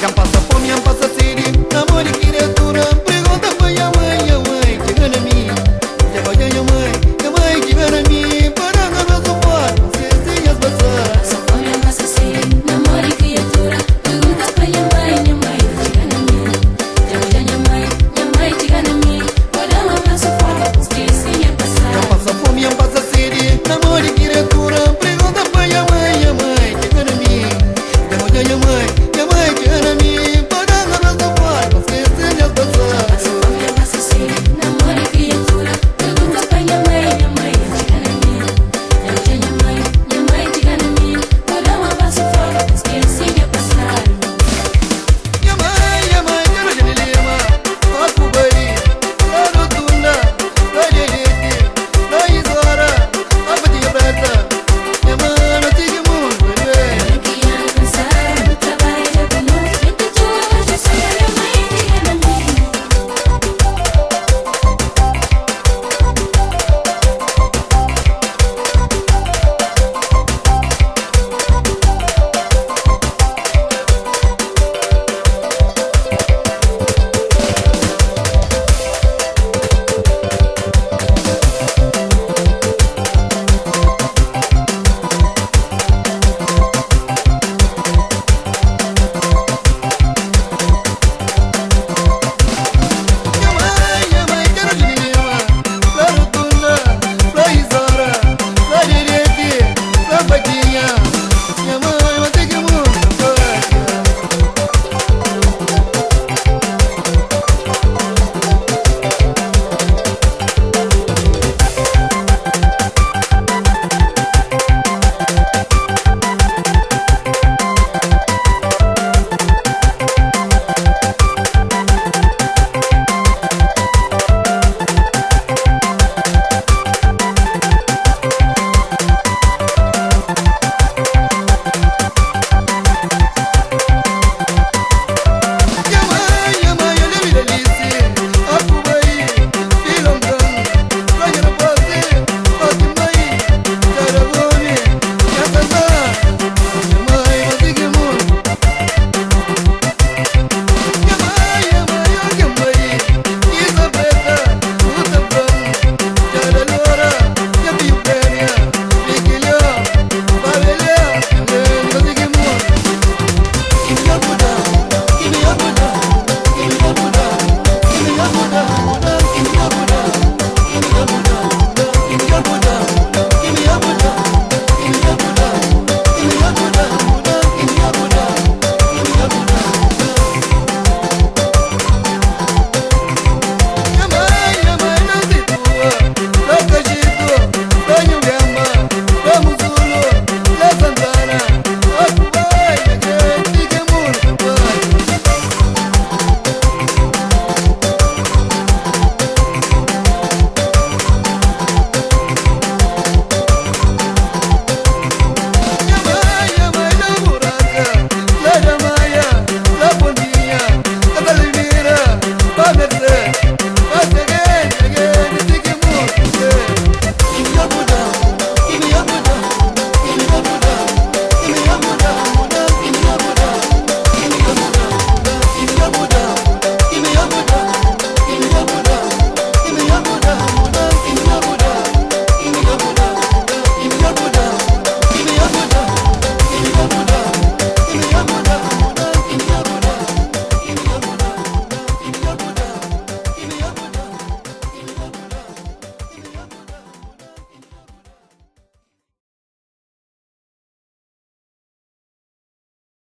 Já passa fome, já passa sede, namoro e criatura. Pergunta foi a mãe, que gana mim. Já vai a mãe, que gana mim. Para não suportar, se as passar. Passa fome, passa sede, namoro e criatura. Pergunta foi a mãe, que gana mim. Já vai a mãe, que gana mim. Para não suportar, se as passar. Já passa fome, já passa sede, namoro e criatura. Pergunta foi a mãe, que gana mim. Já vai a mãe, que gana mim.